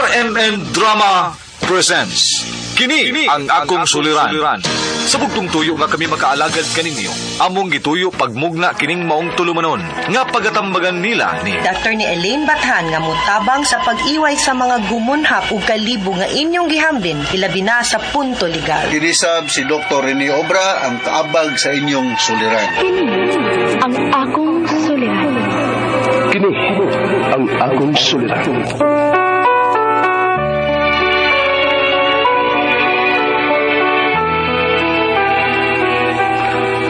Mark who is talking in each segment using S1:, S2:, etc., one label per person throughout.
S1: RMN Drama presents Kini ang akong suliran. Sa bugtong tuyo nga kami makaalagad kaninyo, among gituyo pagmugna kining maong tulumanon nga pagatambagan nila ni
S2: Dr. ni Elaine Bathan nga mutabang sa pag-iway sa mga gumunhap ug kalibo nga inyong gihambin ilabi na sa punto legal.
S3: Kinisab si Dr. Rene Obra ang kaabag sa inyong suliran.
S4: Kini ang akong suliran.
S5: Kini ang akong suliran.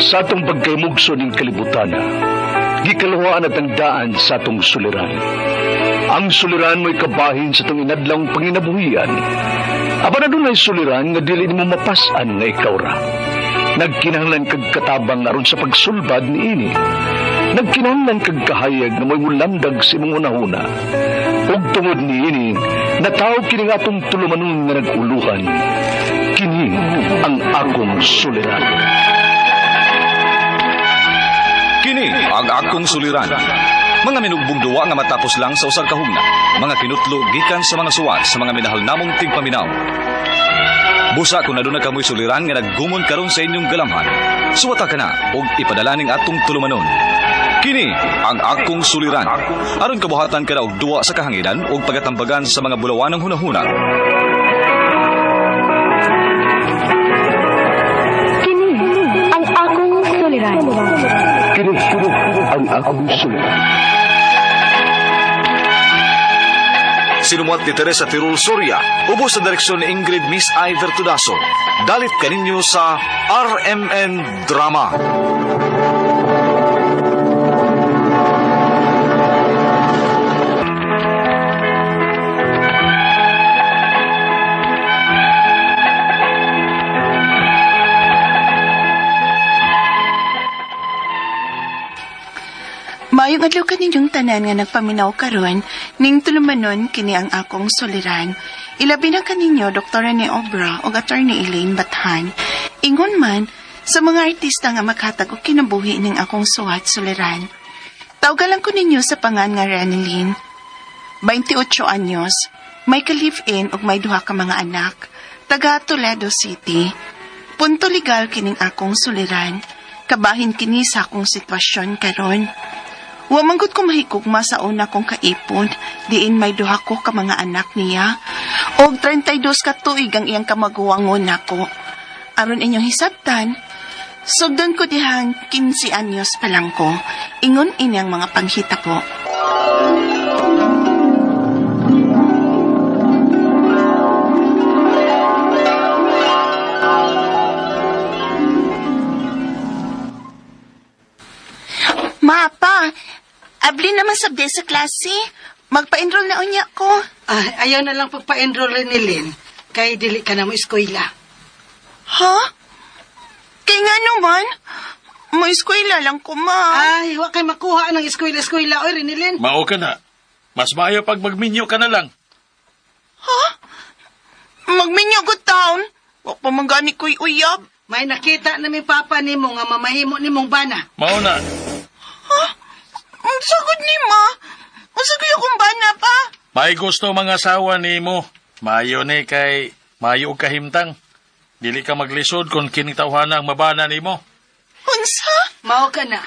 S5: Sa atong pagkaymugso ng kalibutan, gikaluhaan at ang daan sa atong suliran. Ang suliran mo'y kabahin sa itong inadlang panginabuhian. Aba na doon ay suliran nga dili mo mapasan nga ikaw ra. Nagkinahanglan kag katabang aron sa pagsulbad ni ini. Nagkinahanglan kag kahayag na mo'y mulandag sa imong unahuna. Ug tungod ni ini, natawag kini nga atong tulumanon nga naguluhan. Kini ang akong suliran.
S1: Kini ang akong suliran. Mga minugbong duwa nga matapos lang sa usag kahugna. Mga kinutlo gikan sa mga suwat sa mga minahal namong tigpaminaw. Busa kung naduna kamoy suliran nga naggumon karon sa inyong galamhan. Suwata ka na og ipadala ning atong tulumanon. Kini ang akong suliran. Aron kabuhatan ka na og duwa sa kahanginan og pagatambagan sa mga bulawanong hunahuna.
S4: Kini ang akong suliran.
S5: Kini ang akong suliran.
S1: Sinumuat ni Teresa Tirul Soria, ubos sa direksyon ni Ingrid Miss Iver Tudaso. Dalit kaninyo sa RMN Drama.
S6: Mayong adlaw kaninyong tanan nga nagpaminaw karon ning tulumanon kini ang akong suliran. Ilabi na kaninyo Dr. Rene Obra o Attorney Elaine Bathan. Ingon man sa mga artista nga maghatag og kinabuhi ning akong suwat suliran. Tawgalan ko ninyo sa pangan nga Renelyn. 28 anyos, may ka-live-in ug may duha ka mga anak. Taga Toledo City. Punto legal kining akong suliran. Kabahin kini sa akong sitwasyon karon. Wa manggod ko mahigugma sa una kong kaipon, diin may duha ko ka mga anak niya. Og 32 ka tuig ang iyang kamaguwangon nako. Aron inyong hisabtan, sugdon ko dihang 15 anyos pa lang ko. Ingon inyang mga panghita po. Mapa, abli naman sabde sa klase. Magpa-enroll na unya ko.
S7: Ayaw na lang pagpa-enroll ni Lynn. Kay dili ka na mo eskwela.
S6: Ha? Kaya nga naman, mo eskwela lang ko, ma.
S7: Ay, wa kay makuha ng eskwela-eskwela. Oy, Renilyn.
S8: Mao ka na. Mas maayo pag magminyo ka na lang.
S6: Ha? Magminyog taon? Wa pa mangani ko'y uyab.
S7: May nakita na mi papa nimo nga mamahimo nimong bana.
S8: Mao na.
S6: Ha? Ang sagod ni ma. Ang sagod akong bana pa.
S8: May gusto mga asawa ni mo. Maayo ni kay maayo og kahimtang. Dili ka maglisod kung kinitawhan ang mabana ni mo.
S6: Unsa?
S7: Mao ka na.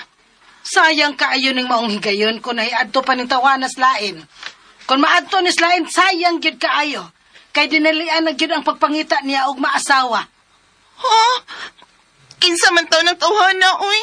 S7: Sayang kaayo ning maong higayon kung naiadto pa ning tawanas lain. Kung maadto ni lain, sayang gyud kaayo. Kay dinalian na gyud ang pagpangita niya og maasawa.
S6: Ha? Kinsa man taon ng tawhana, uy?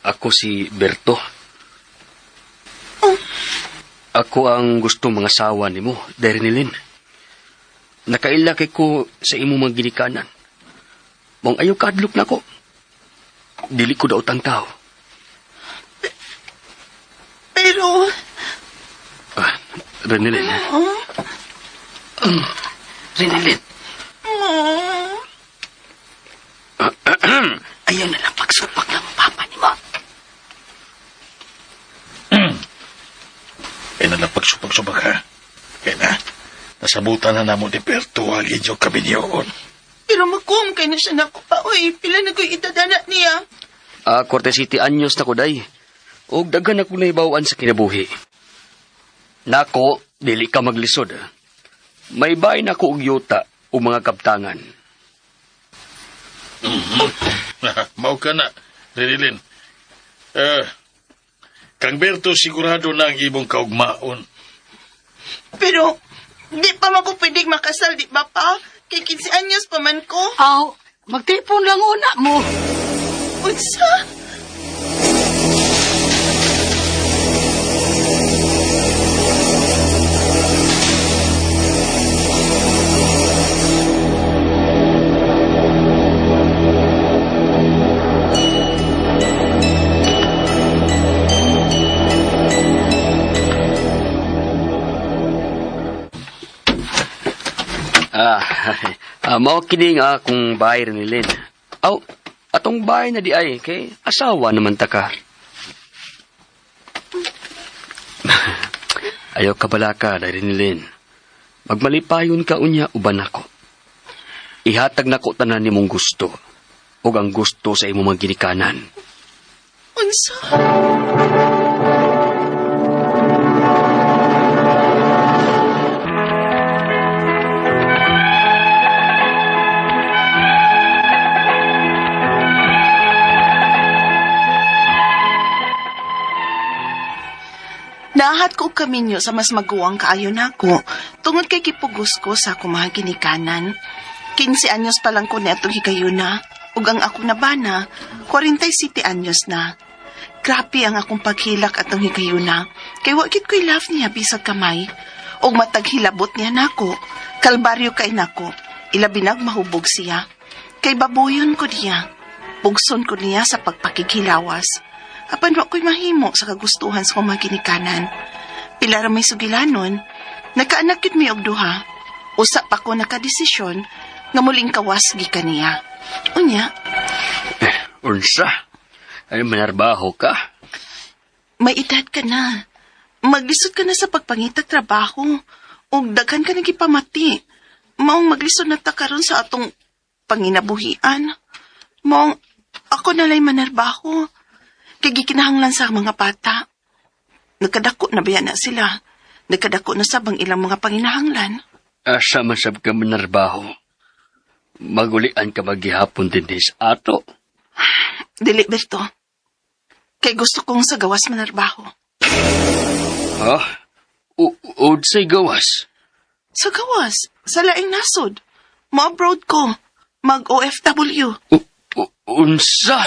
S5: Ako si Berto. Ako ang gusto mga asawa ni mo, Darinilin. Nakailakay ko sa imo mga ginikanan. Mong ayaw kadlok na ko. Dili ko daw tang tao.
S6: Pero...
S5: Renilin.
S7: Renilyn.
S6: Oh.
S7: Ayaw na lang pagsupak ng papa ni mo.
S8: na lang pagsubag-subag ha. Kaya na, nasabutan na namo ni Berto ang inyong kabinyoon.
S6: Pero magkuham kay na siya nako pa, uy. Pila na ko'y itadana niya.
S9: Korte City anyos na ko, day. O daghan ako na ibawaan sa kinabuhi. Nako, dili ka maglisod. May bahay na ko og yuta o mga kaptangan.
S8: Mau ka na, Rinilin. Kang Berto sigurado na ang ibong kaugmaon.
S6: Pero, di pa man ko pwedeng makasal, di ba pa? Kay 15 anyos pa man ko.
S7: Aw, magtipon lang una mo.
S6: Unsa?
S9: Mao kini nga akong bahay rin ni Lynn. Aw, atong bahay na di ay, kay asawa naman ta ka. Ayaw ka bala ka, dahil ni Lynn. Magmalipayon ka unya uban ako. Ihatag na ko tanan ni mong gusto, o ang gusto sa imong mga ginikanan.
S6: Unsa? Nahat ko kaminyo sa mas maguwang kaayo nako, tungod kay kipugos ko sa akong mga ginikanan. 15 anyos pa lang ko ni atong higayuna, ug ang akong nabana, 47 anyos na. Grabe ang akong paghilak atong higayuna, kay wakit ko'y love niya bisag kamay, ug matag hilabot niya nako, kalbaryo kay nako, ilabinag mahubog siya. Kay babuyon ko niya, bugson ko niya sa pagpakighilawas. Apan wa ko'y mahimo sa kagustuhan sa kong mga ginikanan. Pila ra may sugilanon, nagkaanak yun may og duha. Usa pa ko nakadesisyon nga muling kawas gikan niya. Unya,
S9: Unsa? Ay manarbaho ka?
S6: may edad ka na. Maglisod ka na sa pagpangitag trabaho. Ug daghan ka nagipamati. Maong maglisod na ta karon sa atong panginabuhian. Maong ako nalay manarbaho. Kay gikinahanglan sa mga bata. Nagkadako na baya na sila. Nagkadako na sabang ilang mga panginahanglan.
S9: Asa masab ka manarbaho? Magulian ka maghihapon din sa ato.
S6: Dili, Berto. Kay gusto kong sa gawas manarbaho.
S9: Ha? Udsay gawas?
S6: Sa gawas? Sa laing nasod. Ma-abroad ko. Mag-OFW.
S9: Unsa?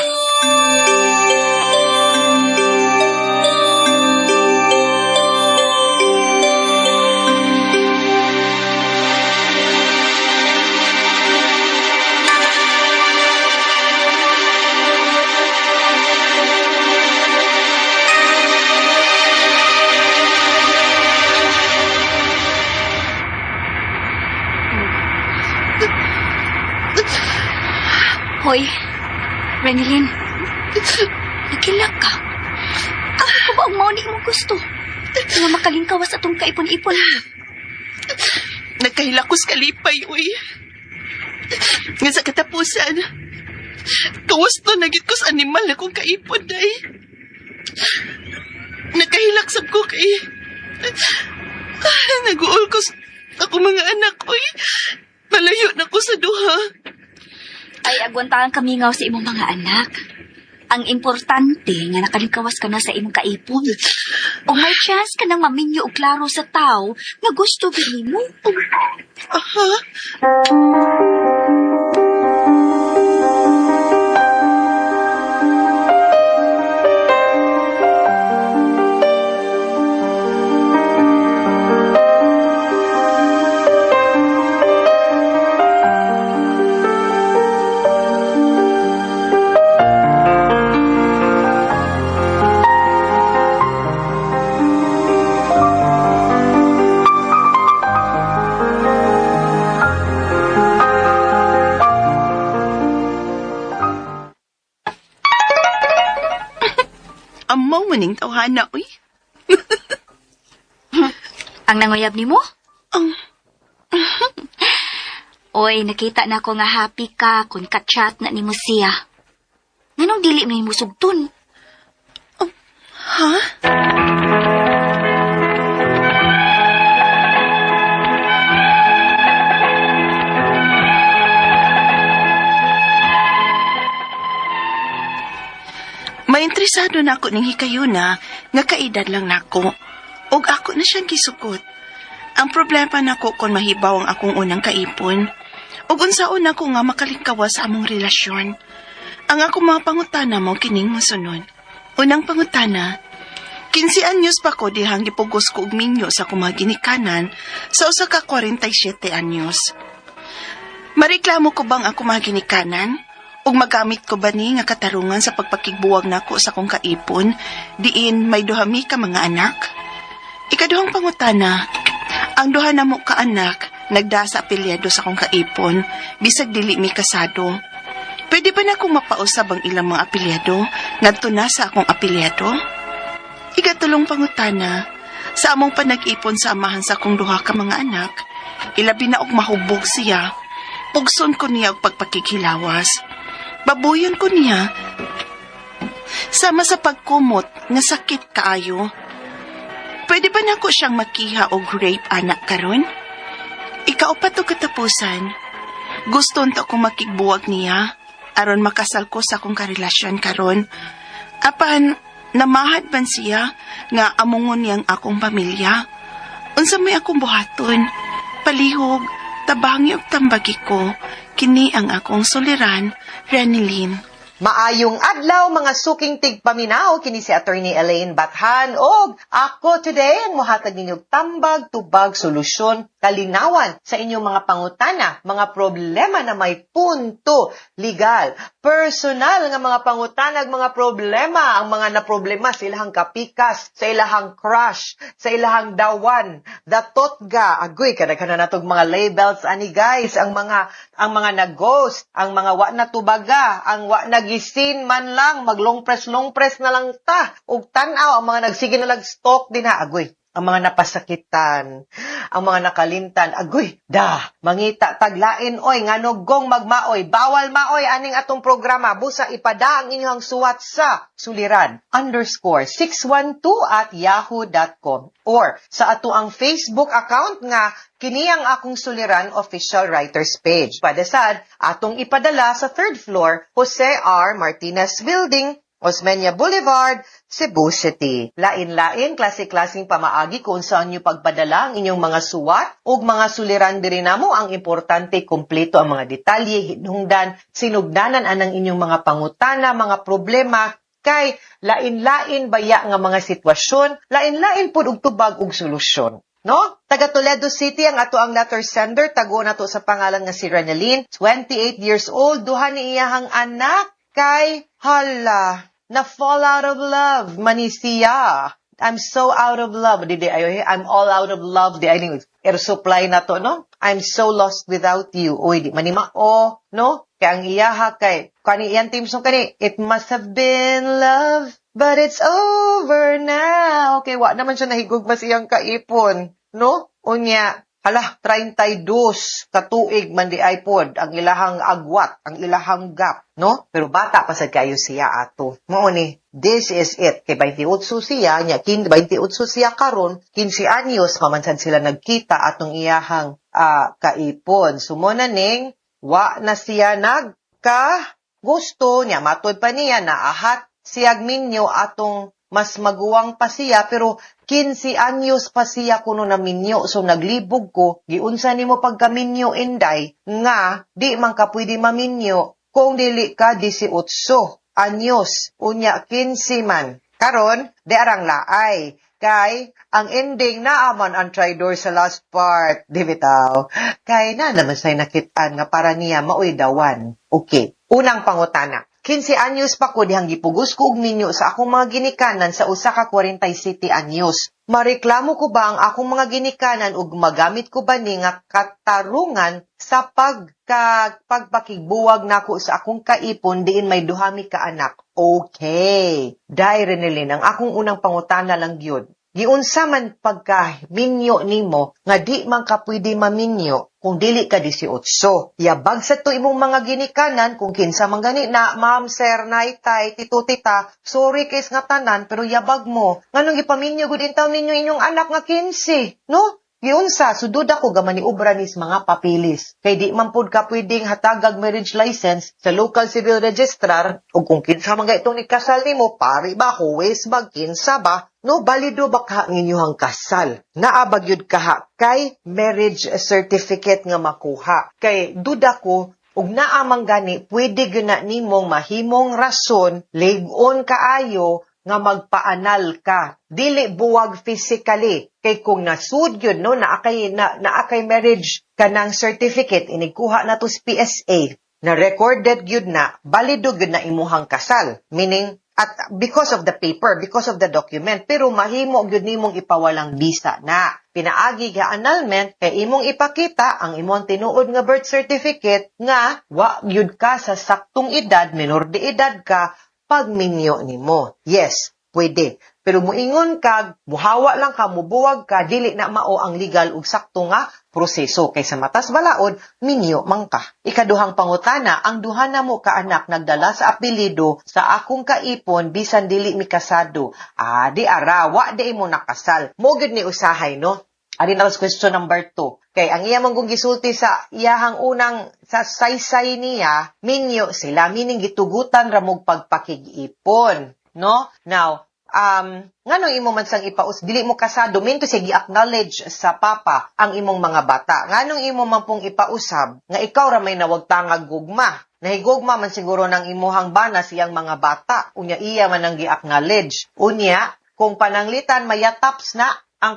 S4: Hoy, Renilyn, nagkilak ka. Ako ko ba ang mauni mong gusto? Nga makalingkawas atong kaipon-ipon mo.
S6: Nagkahilakos kalipay, uy. Nga sa katapusan, kawasto na gid ko sa animal na kong kaipon, day. Nagkahilaksab ko kay... Nag-uol ko sa ako mga anak, uy. Malayo na ko sa duha.
S4: Ay, agwantahan kami ngaw sa imong mga anak. Ang importante nga nakalingkawas ka na sa imong kaipon. O may chance ka nang maminyo o klaro sa tao nga gusto gini mo.
S6: Aha. Amaw maning tawhana, uy.
S4: Ang nanguyab ni mo?
S6: Ang...
S4: Oy, nakita na ko nga happy ka kung ka-chat na ni mo siya. Nganong dili mo mo sugton?
S6: Ha? Maintresado na ako ning hikayuna nga kaedad lang nako. Og ako na siyang gisukot. Ang problema nako kon mahibaw ang akong unang kaipon. Ug unsaon ako nga makalingkawas sa among relasyon. Ang akong mga pangutana mo kining mosunod. Unang pangutana, 15 anyos pa ko dihang gipugos ko og minyo sa akong mga ginikanan sa usa ka 47 anyos. Mareklamo ko bang ako mga ginikanan? Ug magamit ko ba ni nga katarungan sa pagpakigbuwag nako sa akong kaipon, diin may duhami ka mga anak? Ikaduhang pangutana, ang duha na mo ka anak, nagda sa apelyado sa akong kaipon, bisag dili mi kasado. Pwede ba na akong mapausab ang ilang mga apelyado, ngadto na sa akong apelyado? Ikatulong pangutana, sa among panag-ipon sa amahan sa akong duha ka mga anak, ilabi na og mahubog siya, pugson ko niya og pagpakighilawas. Babuyon ko niya, sama sa pagkumot nga sakit kaayo. Pwede ba nako siyang makiha og rape anak karon? Ikaupat o katapusan, gusto nto akong makigbuwag niya, aron makasal ko sa akong karelasyon karon. Apan, namahad man siya nga amungon niyang akong pamilya. Unsa may akong buhaton, palihog, tabangi og tambagi ko, kini ang akong suliran, Ranilyn.
S2: Maayong adlaw mga suking tigpaminaw kini si Attorney Elaine Bathan og ako today ang mohatag ninyong tambag, tubag, solusyon, kalinawan sa inyong mga pangutana, mga problema na may punto, legal, personal nga mga pangutana, mga problema, ang mga naproblema sa ilahang kapikas, sa ilahang crush, sa ilahang dawan, datotga, agoy kada natog mga labels ani guys, ang mga nag-ghost, ang mga wa na tubaga, ang wa nagisin man lang, long press na lang ta, ug tan-aw ang mga nagsige na lag-stalk din ha, agoy. Ang mga napasakitan, ang mga nakalimtan, agoy, mangita taglain, oy, nganugong magmaoy, bawal maoy, aning atong programa, busa ipada ang inyong suwat sa suliran_612@yahoo.com or sa ato ang Facebook account nga, kini ang akong suliran official writers page. Padasad, atong ipadala sa 3rd floor, Jose R. Martinez Building, Osmeña Boulevard, Cebu City. Lain-lain, klase-klaseng pamaagi kung saan nyo pagpadala ang inyong mga suwat o mga suliran diri namo. Ang importante, kumpleto ang mga detalye, hinungdan, sinugdanan anang inyong mga pangutana, mga problema, kay lain-lain baya nga mga sitwasyon, lain-lain pud og tubag og solusyon. No? Taga Toledo City ang ato ang letter sender, tago na to sa pangalan nga si Ranilyn, 28 years old, duha ni iyahang anak, kay hala, na fall out of love, manisiya. I'm so out of love. I'm all out of love. Air supply na to, no? I'm so lost without you. Uy, di manima, no? Kaya ang iyaha kay, kani iyan team song kani, it must have been love, but it's over now. Okay, wa naman siya nahigugmas iyang kaipon, no? Unya, hala, 32 katuig man di iPod, ang ilahang agwat, ang ilahang gap, no? Pero bata pa sad kayo siya ato. Mao ni, this is it. Kay 28 siya, 28 siya karon, 15 anyos, mamansan sila nagkita atong iyahang kaipon. Sumuna ning, wa na siya gusto niya, matod pa niya, naahat siyag minyo atong mas maguwang pa siya, pero 15 anyos pa siya kuno na minyo. So naglibog ko, giunsa nimo pagkaminyo inday, nga di man ka pwede maminyo kung dili ka 18 anyos. Unya 15 man. Karon, di arang laay. Kay, ang ending na aman ang tridor sa last part. Di bitaw. Kay na naman sa'y nakitaan nga para niya maoy dawan. Okay. Unang pangutana. 15 anyos pa ko dihang gipugos ko og minyo sa akong mga ginikanan sa usa ka 47 anyos. Mareklamo ko ba ang akong mga ginikanan ug magamit ko ba ni nga katarungan sa pagpakigbuwag nako sa akong kaipon diin may duhami ka anak? Okay. Dai Ranilyn, ang akong unang pangutana lang gyud. giunsa man pagka-minyo nimo nga di man ka pwede maminyo kung dili ka 18. Yabag sa to imong mga ginikanan kung kinsa man gani na ma'am, sir, nay, tay, tito, tita, sorry kay nga tanan pero yabag mo. Nganong ipaminyo gud intaw ninyo inyong anak nga 15, no? Giunsa, sudod ako gaman ni Ubranis mga papilis. Kay di man pud ka pwedeng hatagag marriage license sa local civil registrar o kung kinsa man itong nikasal nimo, pari ba, huwes ba, kinsa ba? No, balido ba ka ang inyong kasal? Naabag yun kaha kay marriage certificate nga makuha. Kay duda ko, ug naamang gani, pwede gyud na nimong mahimong rason, lig-on kaayo, nga magpaanal ka. Dili buwag physically. Kay kung nasud yun, no, naakay marriage ka ng certificate, inigkuha na to sa PSA, na recorded yun na, balido yun na imuhang kasal. Meaning, at because of the paper, because of the document, pero mahimo yun nimong ipawalang bisa na. Pinaagi ka annulment, kay imong ipakita ang imong tinuod nga birth certificate nga, wa yun ka sa saktong edad, minor de edad ka, pagminyo nimo. Yes, pwede. Pero muingon ka, buhawa lang ka, mubuwag ka, dili na mao ang legal ug sakto nga proseso. Kaysa matas balaod, minyo man ka. Ikaduhang pangutana, ang duha na mo ka anak nagdala sa apelido sa akong kaipon bisan dili mi kasado. Di arawa, di mo nakasal. Mo gud ni usahay, no? Ari na question number 2. Kay ang iya mong gisulti sa iyahang unang sa saysay niya, minyo sila, meaning gitugutan ra mog pagpakig-ipon, no? Now, nganong imo man sang ipaus, dili mo kasado, minto siya gi-acknowledge sa papa ang imong mga bata. Nganong imo man pong ipausab, nga ikaw ra may nawagtangag gugma. Nahigugma man siguro ng imuhang bana siyang mga bata. Unya iya man ang gi-acknowledge. Unya, kung pananglitan mayataps na, ang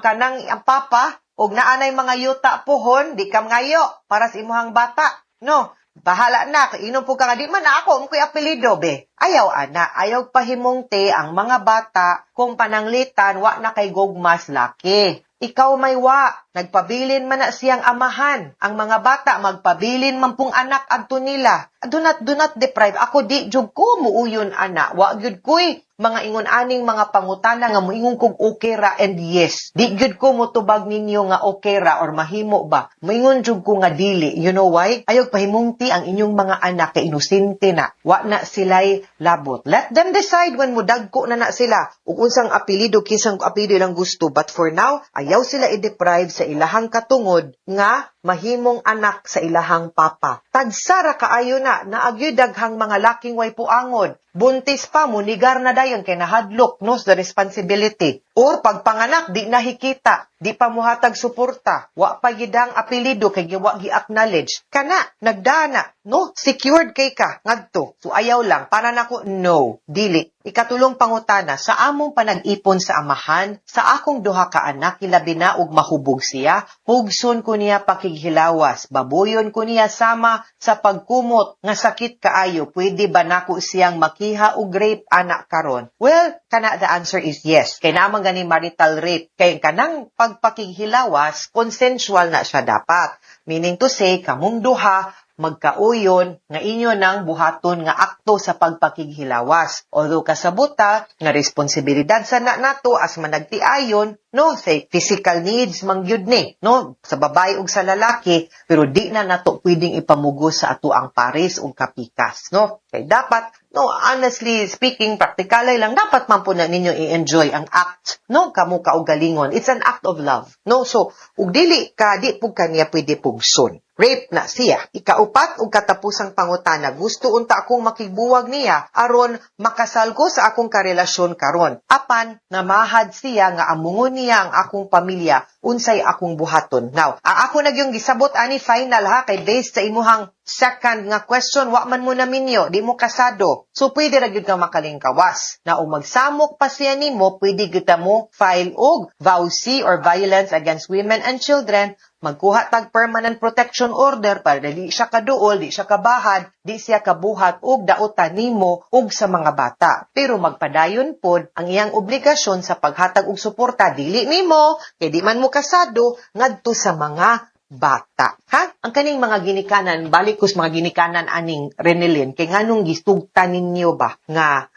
S2: papa, og naanay mga yuta pohon, di kam ngayo, para sa imuhang bata. No, bahala na, inom po ka nga, di man na ako, ko'y apelido, be. Ayaw, ana, ayaw pahimungte ang mga bata, kung pananglitan, wa na kay gugmas laki. Ikaw may wa, nagpabilin man na siyang amahan. Ang mga bata, magpabilin man pong anak adto nila. Do not deprive. Ako di, jug ko, muuyon ana. Wa gyud ko'y mga ingon-aning mga pangutana nga moingon kog okay ra and yes. Di gyud ko motubag ninyo nga okay ra or mahimo ba. Moingon jud ko nga dili. You know why? Ayog pahimungti ang inyong mga anak kay inosente na. Wa na sila'y labot. Let them decide when mudagko na sila. Ug unsang apelido kisang apelido ilang gusto. But for now, ayaw sila i-deprive sa ilahang katungod nga mahimong anak sa ilahang papa. Tagsara kaayo na naagyo daghang mga laking way puangod. Buntis pa, munigar na dayon kay nahadlok, no, the responsibility. Or pagpanganak, di nahikita, di pa muhatag suporta, wa pa gidang apelido kay wa gi-acknowledge. Kana, nagdana, no, secured kay ka, ngadto. So ayaw lang, para nako, no, dili. Ikatulong pangutana, sa among panag-ipon sa amahan, sa akong duha ka anak, ilabi na og mahubog siya, hugson ko niya pakighilawas, babuyon ko niya sama sa pagkumot, nga sakit kaayo, pwede ba nako siyang makiha og rape anak karon? Well, kana the answer is yes. Kay naman gani marital rape, kay kanang pagpakighilawas, consensual na siya dapat. Meaning to say, kamong duha, magkauyon nga inyo nang buhaton nga akto sa pagpakighilawas. Although kasabuta nga responsibilidad sa nato as managtiayon, no, say physical needs mangyud ni, no, sa babae ug sa lalaki, pero di na nato pwedeng ipamugos sa ato ang pares ug kapikas, no? Kay dapat, no, honestly speaking, practically lang dapat man po na ninyo i-enjoy ang act, no, kamo kaugalingon. It's an act of love, no? So, ug dili ka, di pug kaniya pwede pugson. Rape na siya. Ikaupat ug katapusang pangutana, gusto unta akong makigbuwag niya aron makasal ko sa akong karelasyon karon. Apan namahad siya nga amungon niya ang akong pamilya, unsay akong buhaton. Now, ako nagyong gisabot ani final ha, kay based sa imuhang second nga question, wa man mo na minyo, di mo kasado. So pwede ra gyud ka makalingkawas. Na ug magsamok pa siya nimo, pwede gyud mo file og VAUC or Violence Against Women and Children, magkuha tag permanent protection order para di siya kaduol, di siya kabahad, di siya kabuhat og dautan nimo og sa mga bata. Pero magpadayon pod ang iyang obligasyon sa paghatag og suporta dili nimo kay di man mo kasado ngadto sa mga bata. Ha? Ang kaning mga ginikanan, balik ko sa mga ginikanan aning Renelin, kay nganong gistugtan ninyo ba nga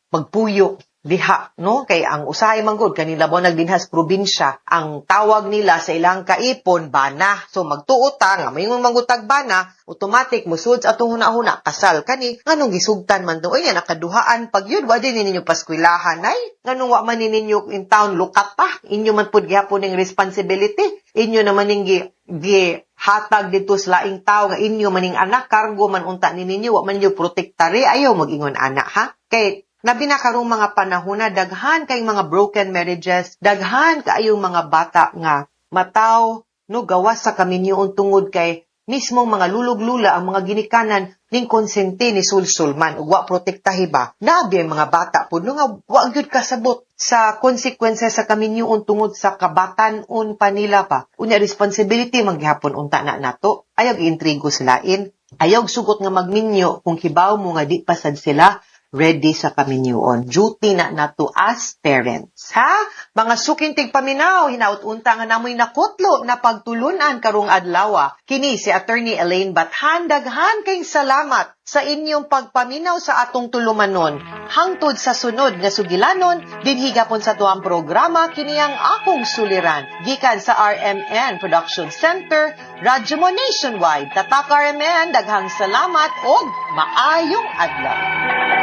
S2: magpuyo diha, no? Kay ang usahay manggod kanila mo nagdinhas probinsya, ang tawag nila sa ilang kaipon bana. So magtuota nga mayong manggutag bana, automatic musud sa atong huna-huna kasal kani nganong gisugtan man do ay nakaduhaan pag yun wa din ninyo paskwilahan ay nganong wa man ninyo in town lukat pa inyo man pud gihapon ning responsibility inyo naman ning gi hatag dito sa laing tao nga inyo maning anak kargo man unta ninyo wa man ninyo protektari ayaw magingon anak ha kay labi na karong mga panahon na daghan kay mga broken marriages, daghan kaayong mga bata nga mataw no gawas sa kaminyoon tungod kay mismong mga lulog-lula ang mga ginikanan ning konsente ni sulsulman ug wa protektahi ba. Nabi ang mga bata pud no nga wa gyud kasabot sa consequences sa kaminyoon tungod sa kabatan-on pa nila pa. Unya responsibility maghapon unta na nato. Ayaw intrigo sa lain. Ayaw sugot nga magminyo kung hibaw mo nga di pasad sila ready sa kaminyoon. Duty na nato as parents. Ha? Mga sukintig paminaw, hinaut-unta nga namoy nakutlo na pagtulunan karong adlaw. Kini si Attorney Elaine Bathan, daghan kay salamat sa inyong pagpaminaw sa atong tulumanon. Hangtod sa sunod nga sugilanon, dinhigapon sa tuang programa kiniyang akong suliran. Gikan sa RMN Production Center, Radyo Mo Nationwide. Tatak RMN, daghang salamat og maayong adlaw.